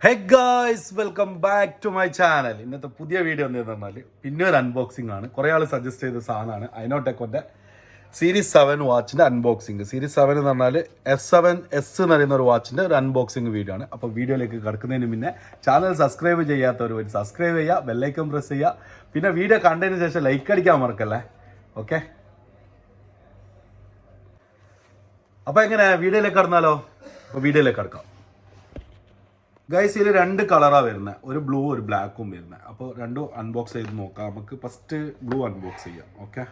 Hey guys, welcome back to my channel. ഇന്നത്തെ പുതിയ video എന്താണെന്ന് പറഞ്ഞാൽ പിന്നെ ഒരു അൺബോക്സിംഗ് ആണ്. കുറേ ആൾ സജസ്റ്റ് ചെയ്ത സാധനമാണ് hainoteko സീരീസ് 7 വാച്ചിൻ്റെ അൺബോക്സിംഗ്. സീരീസ് 7 എന്ന് പറഞ്ഞാൽ S7s എന്ന് പറയുന്ന ഒരു വാച്ചിൻ്റെ ഒരു അൺബോക്സിംഗ് വീഡിയോ ആണ്. അപ്പോൾ വീഡിയോയിലേക്ക് കിടക്കുന്നതിന് മുന്നേ ചാനൽ സബ്സ്ക്രൈബ് ചെയ്യാത്തവർ സബ്സ്ക്രൈബ് ചെയ്യുക, ബെല്ലൈക്കൺ പ്രസ് ചെയ്യുക, പിന്നെ വീഡിയോ കണ്ടതിന് ശേഷം ലൈക്ക് അടിക്കാൻ മറക്കല്ലേ. ഓക്കെ, അപ്പോൾ എങ്ങനെ വീഡിയോയിലേക്ക് കടന്നാലോ? അപ്പോൾ വീഡിയോയിലേക്ക് കടക്കാം. ഗൈസ്, ഇതിൽ രണ്ട് കളറാണ് വരുന്നത്, ഒരു ബ്ലൂ ഒരു ബ്ലാക്കും വരുന്നത്. അപ്പോൾ രണ്ടും അൺബോക്സ് ചെയ്ത് നോക്കാം. നമുക്ക് ഫസ്റ്റ് ബ്ലൂ അൺബോക്സ് ചെയ്യാം. ഓക്കെ,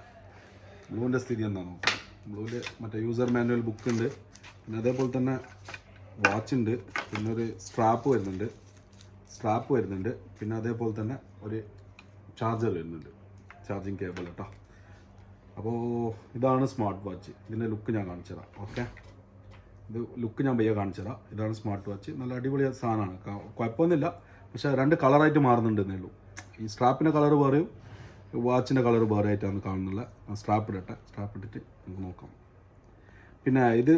ബ്ലൂവിൻ്റെ സ്ഥിതി എന്താ നോക്കാം. ബ്ലൂവിൽ മറ്റേ യൂസർ മാനുവൽ ബുക്ക് ഉണ്ട്, പിന്നെ അതേപോലെ തന്നെ വാച്ച് ഉണ്ട്, പിന്നെ ഒരു സ്ട്രാപ്പ് വരുന്നുണ്ട്, പിന്നെ അതേപോലെ തന്നെ ഒരു ചാർജർ വരുന്നുണ്ട്, ചാർജിങ് കേബിൾ കേട്ടോ. അപ്പോൾ ഇതാണ് സ്മാർട്ട് വാച്ച്. ഇതിൻ്റെ ലുക്ക് ഞാൻ കാണിച്ചു തരാം. ഓക്കെ, ഇത് ലുക്ക് ഞാൻ പയ്യെ കാണിച്ചു തരാം. ഇതാണ് സ്മാർട്ട് വാച്ച്. നല്ല അടിപൊളി സാധനമാണ്, കുഴപ്പമൊന്നുമില്ല. പക്ഷേ രണ്ട് കളറായിട്ട് മാറുന്നുണ്ടെന്നേ ഉള്ളൂ. ഈ സ്ട്രാപ്പിൻ്റെ കളർ വേറെയും വാച്ചിൻ്റെ കളർ വേറെ ആയിട്ടാണ് കാണുന്നില്ല. സ്ട്രാപ്പ് ഇട്ടിട്ട് നമുക്ക് നോക്കാം. പിന്നെ ഇത്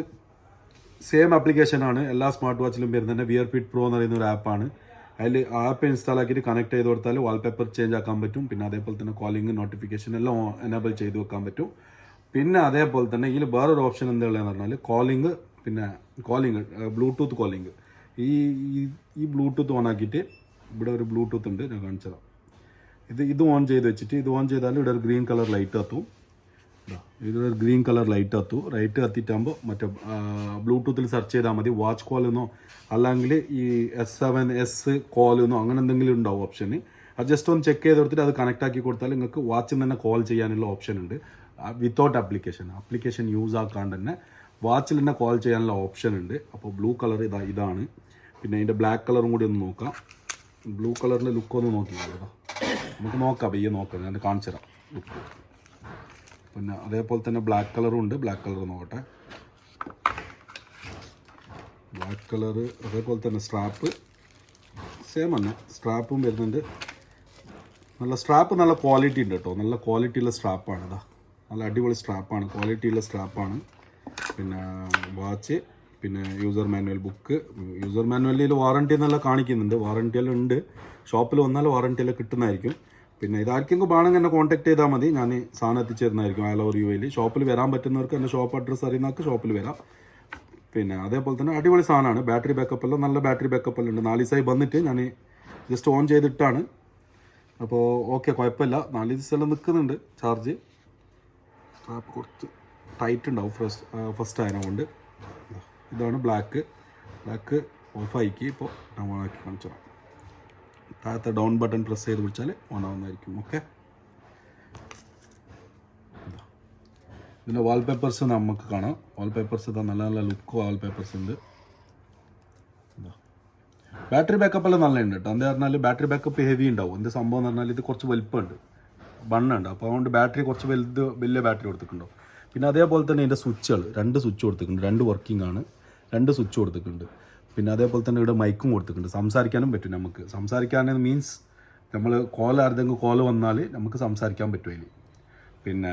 സെയിം ആപ്ലിക്കേഷനാണ് എല്ലാ സ്മാർട്ട് വാച്ചിലും വരുന്നത്. വിയർ ഫിറ്റ് പ്രോ എന്ന് പറയുന്ന ഒരു ആപ്പാണ്. അതിൽ ആപ്പ് ഇൻസ്റ്റാൾ ആക്കിയിട്ട് കണക്ട് ചെയ്ത് കൊടുത്താൽ വാൾപേപ്പർ ചേഞ്ച് ആക്കാൻ പറ്റും. പിന്നെ അതേപോലെ തന്നെ കോളിംഗ് നോട്ടിഫിക്കേഷൻ എല്ലാം എനേബിൾ ചെയ്ത് വെക്കാൻ പറ്റും. പിന്നെ അതേപോലെ തന്നെ ഇതിൽ വേറൊരു ഓപ്ഷൻ എന്താണെന്ന് പറഞ്ഞാൽ കോളിംഗ് ബ്ലൂടൂത്ത് കോളിംഗ്. ഈ ബ്ലൂടൂത്ത് ഓൺ ആക്കിയിട്ട് ഇവിടെ ഒരു ബ്ലൂടൂത്ത് ഉണ്ട്, ഞാൻ കാണിച്ചതാണ്. ഇത് ഓൺ ചെയ്ത് വെച്ചിട്ട് ഇത് ഓൺ ചെയ്താൽ ഇവിടെ ഒരു ഗ്രീൻ കളർ ലൈറ്റ് കത്തും. ഇതൊരു ഗ്രീൻ കളർ ലൈറ്റ് കത്തിയിട്ടാകുമ്പോൾ മറ്റേ ബ്ലൂടൂത്തിൽ സെർച്ച് ചെയ്താൽ മതി വാച്ച് കോൾ എന്നോ അല്ലെങ്കിൽ ഈ S7s കോൾ എന്നോ അങ്ങനെ എന്തെങ്കിലും ഉണ്ടാവും ഓപ്ഷന്. അത് ജസ്റ്റ് ഒന്ന് ചെക്ക് ചെയ്ത് കൊടുത്തിട്ട് അത് കണക്ട് ആക്കി കൊടുത്താൽ നിങ്ങൾക്ക് വാച്ചിൽ തന്നെ കോൾ ചെയ്യാനുള്ള ഓപ്ഷൻ ഉണ്ട്. വിത്തൗട്ട് ആപ്ലിക്കേഷൻ യൂസ് ആക്കാണ്ട് തന്നെ വാച്ചിൽ തന്നെ കോൾ ചെയ്യാനുള്ള ഓപ്ഷൻ ഉണ്ട്. അപ്പോൾ ബ്ലൂ കളർ ഇതാണ്. പിന്നെ അതിൻ്റെ ബ്ലാക്ക് കളറും കൂടി ഒന്ന് നോക്കാം. ബ്ലൂ കളറിൻ്റെ ലുക്ക് ഒന്ന് നോക്കിക്കോളൂ. നമുക്ക് നോക്കാം, പയ്യെ നോക്കാം, ഞാൻ കാണിച്ചു തരാം ലുക്ക്. പിന്നെ അതേപോലെ തന്നെ ബ്ലാക്ക് കളറും ഉണ്ട്. ബ്ലാക്ക് കളർ നോക്കട്ടെ. ബ്ലാക്ക് കളർ അതേപോലെ തന്നെ സ്ട്രാപ്പ് സെയിം തന്നെ, സ്ട്രാപ്പും വരുന്നുണ്ട്. നല്ല ക്വാളിറ്റി ഉണ്ട് കേട്ടോ. നല്ല ക്വാളിറ്റിയുള്ള സ്ട്രാപ്പാണ്. നല്ല അടിപൊളി സ്ട്രാപ്പാണ്, ക്വാളിറ്റിയുള്ള സ്ട്രാപ്പാണ്. പിന്നെ വാച്ച്, പിന്നെ യൂസർ മാനുവൽ ബുക്ക്. യൂസർ മാനുവലിൽ വാറണ്ടി എന്നെല്ലാം കാണിക്കുന്നുണ്ട്. വാറണ്ടിയെല്ലാം ഉണ്ട്. ഷോപ്പിൽ വന്നാൽ വാറണ്ടിയെല്ലാം കിട്ടുന്നതായിരിക്കും. പിന്നെ ഇതാർക്കെങ്കിലും വേണമെങ്കിൽ എന്നെ കോൺടാക്ട് ചെയ്താൽ മതി, ഞാൻ സാധനം എത്തിച്ചേരുന്നതായിരിക്കും. ആൽ ഓവർ UAയിൽ ഷോപ്പിൽ വരാൻ പറ്റുന്നവർക്ക് എൻ്റെ ഷോപ്പ് അഡ്രസ്സ് അറിയുന്നവർക്ക് ഷോപ്പിൽ വരാം. പിന്നെ അതേപോലെ തന്നെ അടിപൊളി സാധനമാണ്. ബാറ്ററി ബാക്കപ്പ് എല്ലാം നല്ല ബാറ്ററി ബാക്കപ്പ് എല്ലാം ഉണ്ട്. 4 ദിവസമായി വന്നിട്ട് ഞാൻ ജസ്റ്റ് ഓൺ ചെയ്തിട്ടാണ്. അപ്പോൾ ഓക്കെ, കുഴപ്പമില്ല. 4 ദിവസമെല്ലാം നിൽക്കുന്നുണ്ട് ചാർജ്. സ്ട്രാപ്പ് കുറച്ച് ടൈറ്റ് ഉണ്ടാവും ഫസ്റ്റ് ആയതുകൊണ്ട്. ഇതാണ് ബ്ലാക്ക് ഓഫാക്കി. ഇപ്പോൾ ഞാൻ ഓണാക്കി കാണിച്ചു തരാം. താഴത്തെ ഡൗൺ ബട്ടൺ പ്രസ് ചെയ്ത് പിടിച്ചാൽ ഓൺ ആവുന്നതായിരിക്കും. ഓക്കെ, ഇതിൻ്റെ വാൾപേപ്പേഴ്സ് നമുക്ക് കാണാം. വാൾപേപ്പേഴ്സ് നല്ല നല്ല ലുക്ക് വാൾപേപ്പേഴ്സ് ഉണ്ട്. ബാറ്ററി ബാക്കപ്പ് എല്ലാം നല്ല ഉണ്ട് കേട്ടോ. എന്താ പറഞ്ഞാൽ ബാറ്ററി ബാക്കപ്പ് ഹെവി ഉണ്ടാവും. എന്ത് സംഭവം എന്ന് പറഞ്ഞാൽ ഇത് കുറച്ച് വലിപ്പമുണ്ട്, ബണ്ണുണ്ട്. അപ്പോൾ അതുകൊണ്ട് ബാറ്ററി കുറച്ച് വലിയ ബാറ്ററി കൊടുത്തിട്ടുണ്ടോ. പിന്നെ അതേപോലെ തന്നെ ഇതിൻ്റെ സ്വിച്ചുകൾ 2 സ്വിച്ച് കൊടുത്തിട്ടുണ്ട്. 2 വർക്കിംഗ് ആണ്. 2 സ്വിച്ച് കൊടുത്തിട്ടുണ്ട്. പിന്നെ അതേപോലെ തന്നെ ഇവിടെ മൈക്കും കൊടുത്തിട്ടുണ്ട്. സംസാരിക്കാനും പറ്റും നമുക്ക്. സംസാരിക്കാൻ മീൻസ് നമ്മൾ ആരുടെങ്കിലും കോൾ വന്നാൽ നമുക്ക് സംസാരിക്കാൻ പറ്റും. പിന്നെ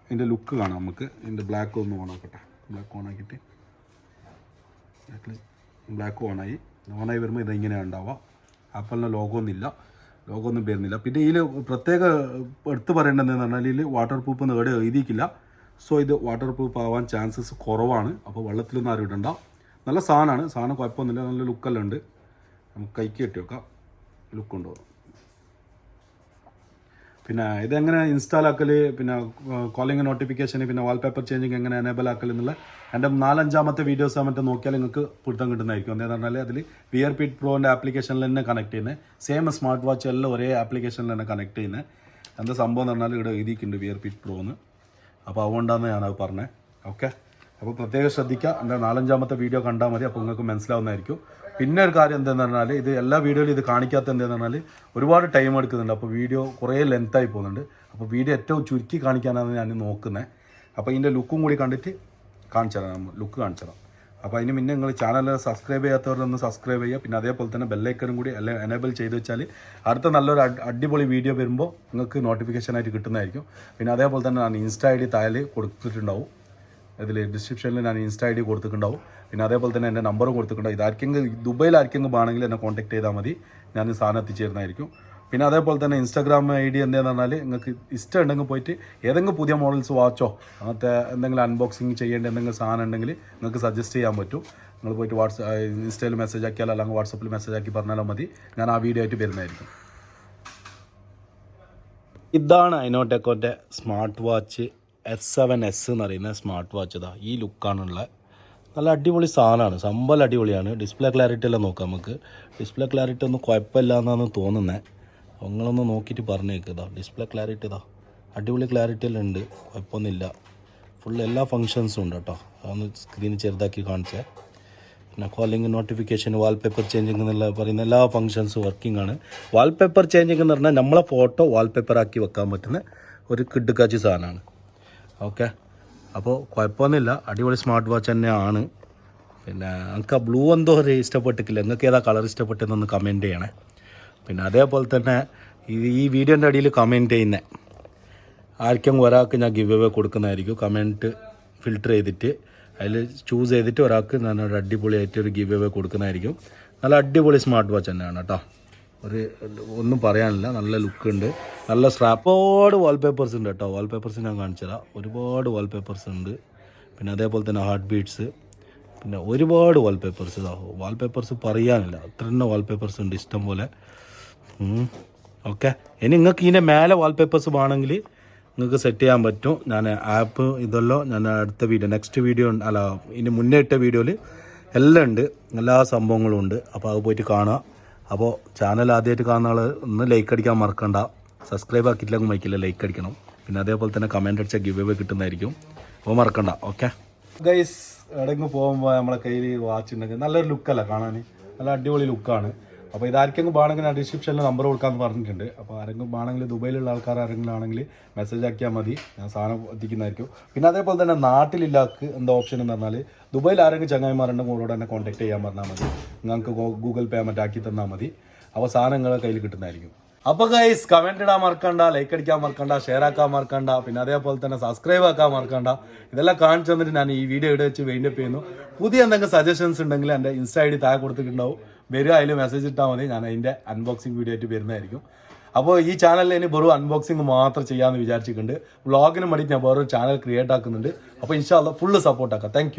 ഇതിൻ്റെ ലുക്ക് കാണാം നമുക്ക്. ഇതിൻ്റെ ബ്ലാക്ക് ഒന്ന് ഓണാക്കട്ടെ. ബ്ലാക്ക് ഓണാക്കിയിട്ട് ബ്ലാക്ക് ഓണായി വരുമ്പോൾ ഇതിങ്ങനെയാണ് ഉണ്ടാവുക. ആപ്പിളിൻ്റെ ലോഗോ ഒന്നും വരുന്നില്ല. പിന്നെ ഇതിൽ പ്രത്യേക എടുത്ത് പറയേണ്ടതെന്ന് പറഞ്ഞാൽ ഇതിൽ വാട്ടർ പ്രൂഫ് എന്ന് ഇവിടെ എഴുതിയിട്ടില്ല. സോ ഇത് വാട്ടർ പ്രൂഫ് ആവാൻ ചാൻസസ് കുറവാണ്. അപ്പോൾ വെള്ളത്തിലൊന്നും ആരും ഇടണ്ട. നല്ല സാധനം കുഴപ്പമൊന്നുമില്ല. നല്ല ലുക്കെല്ലാം ഉണ്ട്. നമുക്ക് കൈക്ക് കെട്ടി വെക്കാം, ലുക്ക് കൊണ്ടുപോകും. പിന്നെ ഇതെങ്ങനെ ഇൻസ്റ്റാൾ ആക്കൽ, പിന്നെ കോളിംഗ് നോട്ടിഫിക്കേഷൻ, പിന്നെ വാൾപേപ്പർ ചേഞ്ചിങ് എങ്ങനെ എനേബിൾ ആക്കൽ എന്നുള്ള എൻ്റെ 4-5 വീഡിയോസ് മറ്റേ നോക്കിയാൽ നിങ്ങൾക്ക് പിടുത്തം കിട്ടുന്നതായിരിക്കും. എന്താണെന്ന് പറഞ്ഞാൽ അതിൽ വിയർ ഫിറ്റ് പ്രോൻ്റെ ആപ്ലിക്കേഷനിൽ തന്നെ കണക്ട് ചെയ്യുന്നത്. സെയിം സ്മാർട്ട് വാച്ച് എല്ലാം ഒരേ ആപ്ലിക്കേഷനിൽ തന്നെ കണക്ട് ചെയ്യുന്നത്. എന്താ സംഭവം എന്ന് പറഞ്ഞാൽ ഇവിടെ എഴുതിയിട്ടുണ്ട് വിയർ ഫിറ്റ് പ്രോ എന്ന്. അപ്പോൾ അതുകൊണ്ടാണ് ഞാനത് പറഞ്ഞത്. ഓക്കെ, അപ്പോൾ പ്രത്യേകം ശ്രദ്ധിക്കുക. എൻ്റെ 4-5 വീഡിയോ കണ്ടാൽ മതി, അപ്പോൾ നിങ്ങൾക്ക് മനസ്സിലാവുന്നതായിരിക്കും. പിന്നെ ഒരു കാര്യം എന്താണെന്ന് പറഞ്ഞാൽ ഇത് എല്ലാ വീഡിയോയിലും ഇത് കാണിക്കാത്ത എന്താണെന്ന് പറഞ്ഞാൽ ഒരുപാട് ടൈം എടുക്കുന്നുണ്ട്. അപ്പോൾ വീഡിയോ കുറേ ലെങ്തായി പോകുന്നുണ്ട്. അപ്പോൾ വീഡിയോ ഏറ്റവും ചുരുക്കി കാണിക്കാനാണ് ഞാൻ നോക്കുന്നത്. അപ്പോൾ ഇതിൻ്റെ ലുക്കും കൂടി കണ്ടിട്ട് കാണിച്ചു തരാം, ലുക്ക് കാണിച്ചു തരാം. അപ്പോൾ അതിന് മുന്നേ നിങ്ങൾ ചാനൽ സബ്സ്ക്രൈബ് ചെയ്യാത്തവരൊന്ന് സബ്സ്ക്രൈബ് ചെയ്യുക. പിന്നെ അതേപോലെ തന്നെ ബെല്ലൈക്കനും കൂടി എനേബിൾ ചെയ്ത് വെച്ചാൽ അടുത്ത നല്ലൊരു അടിപൊളി വീഡിയോ വരുമ്പോൾ നിങ്ങൾക്ക് നോട്ടിഫിക്കേഷനായിട്ട് കിട്ടുന്നതായിരിക്കും. പിന്നെ അതേപോലെ തന്നെ ഞാൻ ഇൻസ്റ്റ ID താഴെ കൊടുത്തിട്ടുണ്ടാവും. ഇതിൽ ഡിസ്ക്രിപ്ഷനിൽ ഞാൻ ഇൻസ്റ്റ ID കൊടുത്തിട്ടുണ്ടാവും. പിന്നെ അതേപോലെ തന്നെ എൻ്റെ നമ്പറും കൊടുത്തിട്ടുണ്ടാവും. ഇതാർക്കെങ്കിലും ദുബൈയിൽ ആർക്കെങ്കിലും ആണെങ്കിൽ എന്നെ കോൺടാക്ട് ചെയ്താൽ മതി, ഞാൻ സാധനം എത്തിച്ചേരുന്നതായിരിക്കും. പിന്നെ അതേപോലെ തന്നെ ഇൻസ്റ്റാഗ്രാം ID എന്താണെന്ന് പറഞ്ഞാൽ നിങ്ങൾക്ക് ഇഷ്ടം ഉണ്ടെങ്കിൽ പോയിട്ട് ഏതെങ്കിലും പുതിയ മോഡൽസ് വാച്ചോ അങ്ങനത്തെ എന്തെങ്കിലും അൺബോക്സിങ് ചെയ്യേണ്ട എന്തെങ്കിലും സാധനം ഉണ്ടെങ്കിൽ നിങ്ങൾക്ക് സജസ്റ്റ് ചെയ്യാൻ പറ്റും. നിങ്ങൾ പോയിട്ട് ഇൻസ്റ്റയിൽ മെസ്സേജ് ആക്കിയാലോ അല്ലെങ്കിൽ വാട്സപ്പിൽ മെസ്സേജ് ആക്കി പറഞ്ഞാലോ മതി, ഞാൻ ആ വീഡിയോ ആയിട്ട് വരുന്നതായിരിക്കും. ഇതാണ് ഹൈനോടെക്കോൻ്റെ സ്മാർട്ട് വാച്ച് S7s എന്ന് പറയുന്ന സ്മാർട്ട് വാച്ച്. ഇതാ ഈ ലുക്കാണുള്ള നല്ല അടിപൊളി സാധനമാണ്, സംഭവം അടിപൊളിയാണ്. ഡിസ്പ്ലേ ക്ലാരിറ്റി എല്ലാം നോക്കാം നമുക്ക്. ഡിസ്പ്ലേ ക്ലാരിറ്റി ഒന്നും കുഴപ്പമില്ല എന്നാണ് തോന്നുന്നത്. നിങ്ങളൊന്ന് നോക്കിയിട്ട് പറഞ്ഞേക്ക്. ഇതാ ഡിസ്പ്ലേ ക്ലാരിറ്റി ഇതാ അടിപൊളി ക്ലാരിറ്റി എല്ലാം ഉണ്ട്, കുഴപ്പമൊന്നുമില്ല. ഫുൾ എല്ലാ ഫങ്ഷൻസും ഉണ്ട് കേട്ടോ. അതൊന്ന് സ്ക്രീൻ ചെറുതാക്കി കാണിച്ചേ. പിന്നെ കോളിംഗ്, നോട്ടിഫിക്കേഷൻ, വാൾപേപ്പർ ചേഞ്ചിങ് എന്നുള്ള പറയുന്ന എല്ലാ ഫങ്ഷൻസും വർക്കിംഗ് ആണ്. വാൾപേപ്പർ ചേഞ്ചിങ് എന്ന് പറഞ്ഞാൽ നമ്മളെ ഫോട്ടോ വാൾപേപ്പർ ആക്കി വെക്കാൻ പറ്റുന്ന ഒരു കിടുക്കാച്ചി സാധനമാണ്. ഓക്കെ, അപ്പോൾ കുഴപ്പമൊന്നുമില്ല, അടിപൊളി സ്മാർട്ട് വാച്ച് തന്നെയാണ്. പിന്നെ എനിക്ക് ആ ബ്ലൂ എന്തോ ഒരു ഇഷ്ടപ്പെട്ടിട്ടില്ല. നിങ്ങൾക്ക് ഏതാ കളർ ഇഷ്ടപ്പെട്ടതെന്നൊന്ന് കമൻറ്റ് ചെയ്യണേ. പിന്നെ അതേപോലെ തന്നെ ഈ വീഡിയോൻ്റെ അടിയിൽ കമൻറ്റ് ചെയ്യുന്ന ആർക്കെങ്കിലും ഒരാൾക്ക് ഞാൻ ഗിവ് അവേ കൊടുക്കുന്നതായിരിക്കും. കമൻറ്റ് ഫിൽറ്റർ ചെയ്തിട്ട് അതിൽ ചൂസ് ചെയ്തിട്ട് ഒരാൾക്ക് ഞാൻ ഒരു അടിപൊളിയായിട്ട് ഒരു ഗിവ് അവേ കൊടുക്കുന്നതായിരിക്കും. നല്ല അടിപൊളി സ്മാർട്ട് വാച്ച് തന്നെയാണ് കേട്ടോ. ഒന്നും പറയാനില്ല, നല്ല ലുക്ക് ഉണ്ട്, നല്ല സ്ട്രാപ്പോട് വാൾപേപ്പേഴ്സ് ഉണ്ട് കേട്ടോ. വാൾപേപ്പേഴ്സ് ഞാൻ കാണിച്ചു തരാം, ഒരുപാട് വാൾപേപ്പേഴ്സ് ഉണ്ട്. പിന്നെ അതേപോലെ തന്നെ ഹാർട്ട് ബീറ്റ്സ്, പിന്നെ ഒരുപാട് വാൾപേപ്പേഴ്സ്. വാൾപേപ്പേഴ്സ് പറയാനില്ല, അത്ര തന്നെ വാൾപേപ്പേഴ്സ് ഉണ്ട് ഇഷ്ടം പോലെ. ഓക്കെ, ഇനി നിങ്ങൾക്ക് ഇതിൻ്റെ മേലെ വാൾപേപ്പേഴ്സ് വേണമെങ്കിൽ നിങ്ങൾക്ക് സെറ്റ് ചെയ്യാൻ പറ്റും. ഞാൻ ആപ്പ് ഇതെല്ലാം ഞാൻ അടുത്ത വീഡിയോ, നെക്സ്റ്റ് വീഡിയോ അല്ല ഇതിന് മുന്നേ ഇട്ട വീഡിയോയിൽ എല്ലാം ഉണ്ട്, എല്ലാ സംഭവങ്ങളും ഉണ്ട്. അപ്പോൾ അത് പോയിട്ട് കാണുക. അപ്പോൾ ചാനൽ ആദ്യമായിട്ട് കാണുന്ന ആൾ ഒന്ന് ലൈക്ക് അടിക്കാൻ മറക്കണ്ട. സബ്സ്ക്രൈബ് ആക്കിയിട്ടില്ലെങ്കിൽ മൈക്കില്ല, ലൈക്ക് അടിക്കണം. പിന്നെ അതേപോലെ തന്നെ കമൻറ്റ് അടിച്ചാൽ ഗിവ് അവേ കിട്ടുന്നതായിരിക്കും. അപ്പോൾ മറക്കണ്ട. ഓക്കെ ഗൈസ്, എവിടെയെങ്കിലും പോകുമ്പോൾ നമ്മളെ കയ്യിൽ വാച്ച് ഉണ്ടെങ്കിൽ നല്ലൊരു ലുക്കല്ല കാണാൻ, നല്ല അടിപൊളി ലുക്കാണ്. അപ്പോൾ ഇതാർക്കെങ്കിലും വേണമെങ്കിൽ ഞാൻ ഡിസ്ക്രിപ്ഷനിൽ നമ്പർ കൊടുക്കാമെന്ന് പറഞ്ഞിട്ടുണ്ട്. അപ്പോൾ ആരെങ്കിലും വേണമെങ്കിൽ ദുബൈയിലുള്ള ആൾക്കാർ ആരെങ്കിലും ആണെങ്കിൽ മെസ്സേജ് ആക്കിയാൽ മതി, ഞാൻ സാധനം എത്തിക്കുന്നതായിരിക്കും. പിന്നെ അതേപോലെ തന്നെ നാട്ടിലില്ലാക്ക് എന്താ ഓപ്ഷൻ എന്ന് പറഞ്ഞാൽ ദുബൈയിൽ ആരെങ്കിലും ചങ്ങായിമാരുണ്ടെങ്കിൽ കൂടെ തന്നെ കോൺടാക്ട് ചെയ്യാൻ പറഞ്ഞാൽ മതി, നിങ്ങൾക്ക് ഗൂഗിൾ പേയ്മെൻറ്റ് ആക്കി തന്നാൽ മതി. അപ്പോൾ സാധനം നിങ്ങളുടെ കയ്യിൽ കിട്ടുന്നതായിരിക്കും. അപ്പോൾ ഗൈസ്, കമൻറ്റ് ഇടാൻ മറക്കണ്ട, ലൈക്ക് അടിക്കാൻ മറക്കണ്ട, ഷെയർ ആക്കാൻ മറക്കണ്ട, പിന്നെ അതേപോലെ തന്നെ സബ്സ്ക്രൈബ് ആക്കാൻ മറക്കണ്ട. ഇതെല്ലാം കാണിച്ചു തന്നിട്ട് ഞാൻ ഈ വീഡിയോ ഇവിടെ വെച്ച് വൈൻഡപ്പ് ചെയ്യുന്നു. പുതിയ എന്തെങ്കിലും സജഷൻസ് ഉണ്ടെങ്കിൽ എൻ്റെ ഇൻസ്റ്റ ID താഴെ കൊടുത്തിട്ടുണ്ടാവും, വരിക, അതിൽ മെസ്സേജ് ഇട്ടാൽ മതി, ഞാൻ അതിൻ്റെ അൺബോക്സിങ് വീഡിയോ ആയിട്ട് വരുന്നതായിരിക്കും. അപ്പോൾ ഈ ചാനലിൽ ഇനി വെറും അൺബോക്സിങ് മാത്രം ചെയ്യാമെന്ന് വിചാരിച്ചിട്ടുണ്ട്. വ്ളോഗിന് വേണ്ടിയിട്ട് ഞാൻ വേറൊരു ചാനൽ ക്രിയേറ്റ് ആക്കുന്നുണ്ട്. അപ്പോൾ ഇൻഷാ അല്ലാഹ് ഫുള്ള് സപ്പോർട്ട് ആക്കാം. താങ്ക്